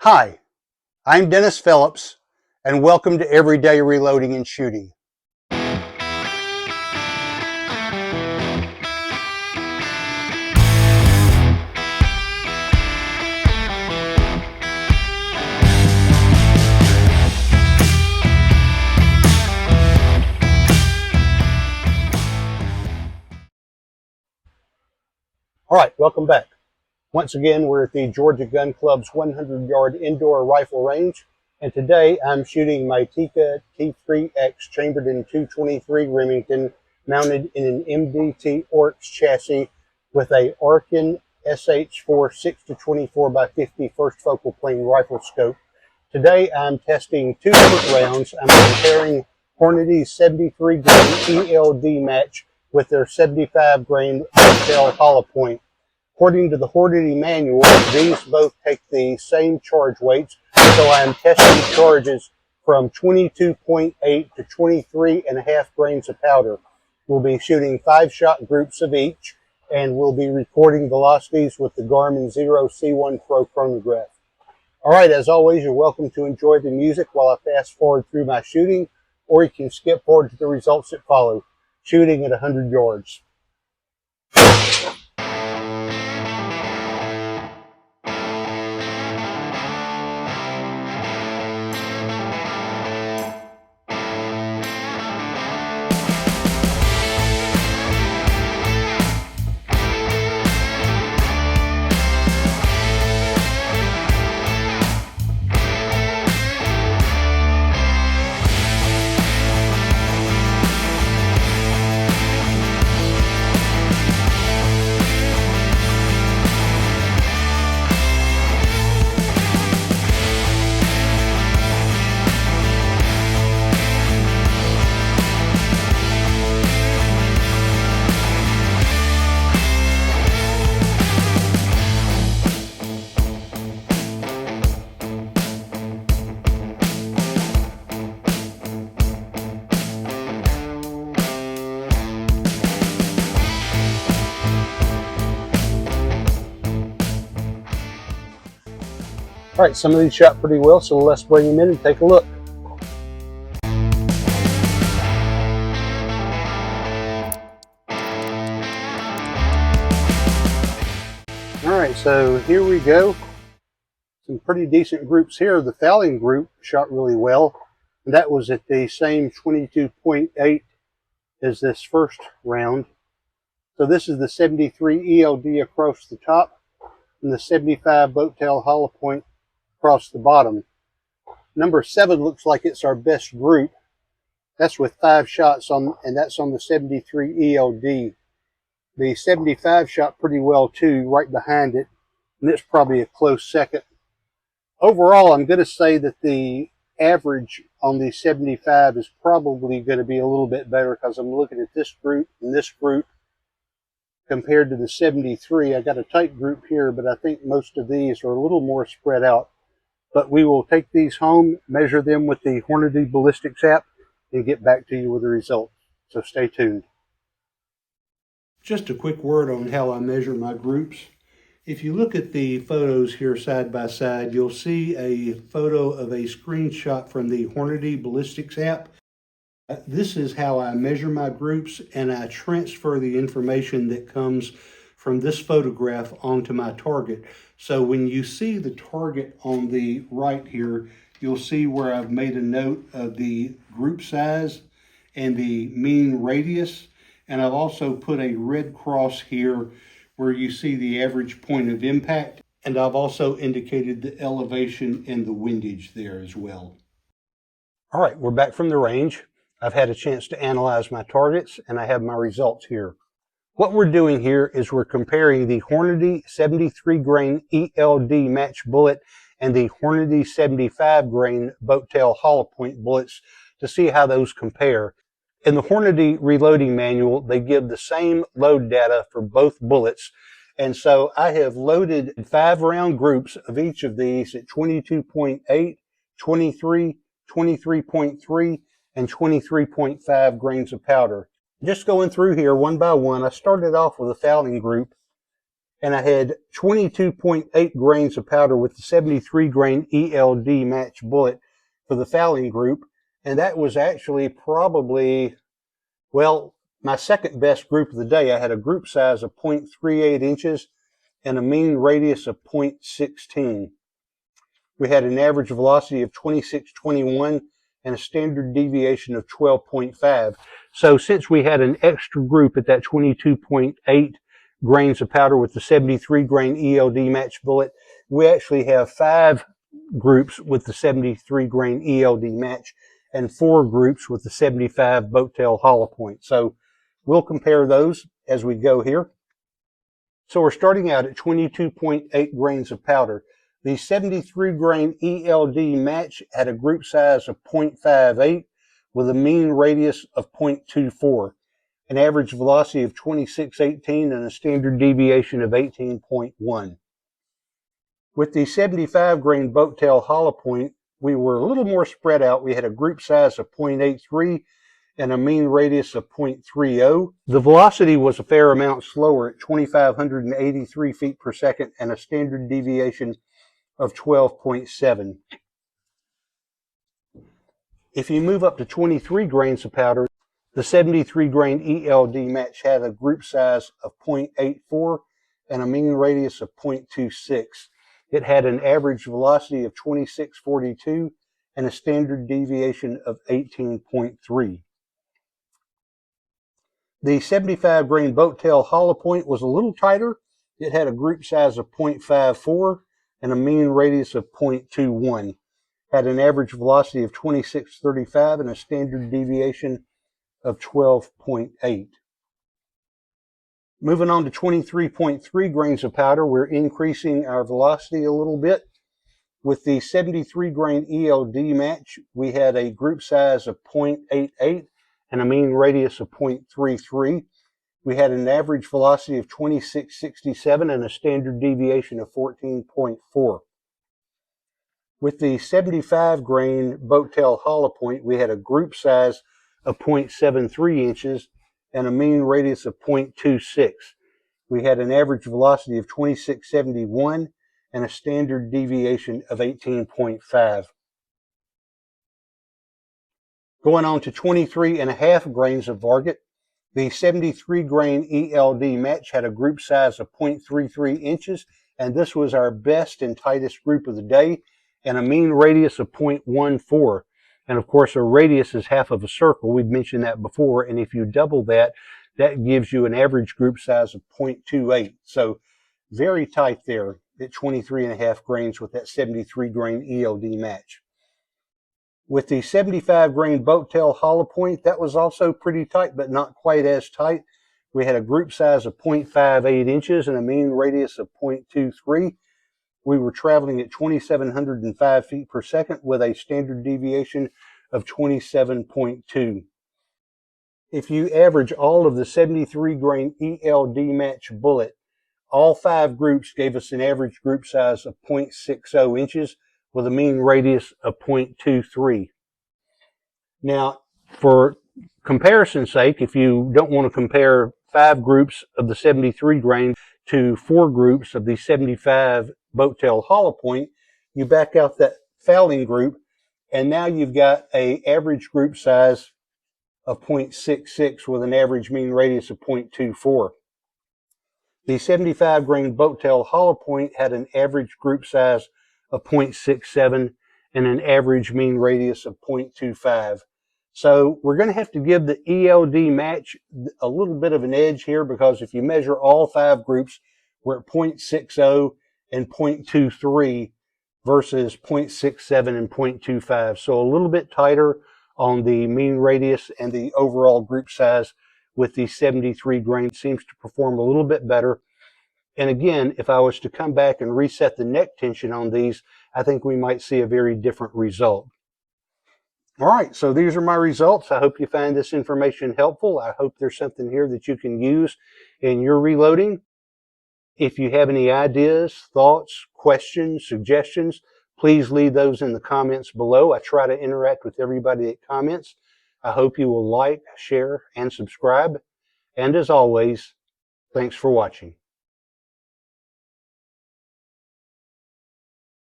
Hi, I'm Dennis Phillips, and welcome to Everyday Reloading and Shooting. All right, welcome back. Once again, we're at the Georgia Gun Club's 100-yard indoor rifle range, and today I'm shooting my Tikka T3X chambered in .223 Remington, mounted in an MDT Oryx chassis with a Arkin SH4 6-24x50 first focal plane rifle scope. Today I'm testing 2 different rounds. I'm comparing Hornady's 73 grain ELD-Match with their 75 grain Boattail hollow point. According to the Hornady manual, these both take the same charge weights, so I am testing charges from 22.8 to 23.5 grains of powder. We'll be shooting 5-shot groups of each, and we'll be recording velocities with the Garmin Xero C1 Pro chronograph. All right, as always, you're welcome to enjoy the music while I fast forward through my shooting, or you can skip forward to the results that follow, shooting at 100 yards. All right, some of these shot pretty well, so let's bring them in and take a look. All right, so here we go. Some pretty decent groups here. The fouling group shot really well, and that was at the same 22.8 as this first round. So this is the 73 ELD across the top, and the 75 Boattail hollow point across the bottom. Number 7 looks like it's our best group. That's with 5 shots on, and that's on the 73 ELD. The 75 shot pretty well too, right behind it, and it's probably a close second. Overall, I'm going to say that the average on the 75 is probably going to be a little bit better, because I'm looking at this group and this group compared to the 73. I got a tight group here, but I think most of these are a little more spread out. But we will take these home, measure them with the Hornady Ballistics app, and get back to you with the results. So stay tuned. Just a quick word on how I measure my groups. If you look at the photos here side by side, you'll see a photo of a screenshot from the Hornady Ballistics app. This is how I measure my groups, and I transfer the information that comes from this photograph onto my target. So when you see the target on the right here, you'll see where I've made a note of the group size and the mean radius. And I've also put a red cross here where you see the average point of impact. And I've also indicated the elevation and the windage there as well. All right, we're back from the range. I've had a chance to analyze my targets, and I have my results here. What we're doing here is we're comparing the Hornady 73 grain ELD-Match bullet and the Hornady 75 grain Boattail hollow point bullets to see how those compare. In the Hornady reloading manual, they give the same load data for both bullets, and so I have loaded 5-round groups of each of these at 22.8, 23, 23.3, and 23.5 grains of powder. Just going through here one by one, I started off with a fouling group, and I had 22.8 grains of powder with the 73 grain ELD-Match bullet for the fouling group. And that was actually probably, well, my second best group of the day. I had a group size of 0.38 inches and a mean radius of 0.16. We had an average velocity of 26.21 and a standard deviation of 12.5. So since we had an extra group at that 22.8 grains of powder with the 73 grain ELD-Match bullet, we actually have 5 groups with the 73 grain ELD-Match and 4 groups with the 75 boat tail hollow point. So we'll compare those as we go here. So we're starting out at 22.8 grains of powder. The 73 grain ELD-Match had a group size of 0.58 with a mean radius of 0.24, an average velocity of 26.18 and a standard deviation of 18.1. With the 75 grain boat tail hollow point, we were a little more spread out. We had a group size of 0.83 and a mean radius of 0.30. The velocity was a fair amount slower at 2,583 feet per second and a standard deviation of 12.7. If you move up to 23 grains of powder, the 73 grain ELD-Match had a group size of 0.84 and a mean radius of 0.26. It had an average velocity of 26.42 and a standard deviation of 18.3. The 75 grain boat tail hollow point was a little tighter. It had a group size of 0.54 and a mean radius of 0.21. Had an average velocity of 26.35 and a standard deviation of 12.8. Moving on to 23.3 grains of powder, we're increasing our velocity a little bit. With the 73 grain ELD-Match, we had a group size of 0.88 and a mean radius of 0.33. We had an average velocity of 26.67 and a standard deviation of 14.4. With the 75 grain boat tail hollow point, we had a group size of 0.73 inches and a mean radius of 0.26. We had an average velocity of 26.71 and a standard deviation of 18.5. Going on to 23.5 grains of Varget, the 73 grain ELD-Match had a group size of 0.33 inches, and this was our best and tightest group of the day, and a mean radius of 0.14. And of course, a radius is half of a circle. We've mentioned that before, and if you double that, that gives you an average group size of 0.28. So very tight there at 23.5 grains with that 73 grain ELD-Match. With the 75 grain boat tail hollow point, that was also pretty tight, but not quite as tight. We had a group size of 0.58 inches and a mean radius of 0.23. We were traveling at 2,705 feet per second with a standard deviation of 27.2. If you average all of the 73 grain ELD-Match bullet, all 5 groups gave us an average group size of 0.60 inches with a mean radius of 0.23. Now, for comparison's sake, if you don't want to compare 5 groups of the 73 grain to 4 groups of the 75 boat tail hollow point, you back out that fouling group, and now you've got an average group size of 0.66 with an average mean radius of 0.24. The 75 grain boat tail hollow point had an average group size of 0.67 and an average mean radius of 0.25. So we're going to have to give the ELD-Match a little bit of an edge here, because if you measure all 5 groups, we're at 0.60 and 0.23 versus 0.67 and 0.25. So a little bit tighter on the mean radius, and the overall group size with the 73 grain seems to perform a little bit better. And again, if I was to come back and reset the neck tension on these, I think we might see a very different result. All right, so these are my results. I hope you find this information helpful. I hope there's something here that you can use in your reloading. If you have any ideas, thoughts, questions, suggestions, please leave those in the comments below. I try to interact with everybody that comments. I hope you will like, share, and subscribe. And as always, thanks for watching.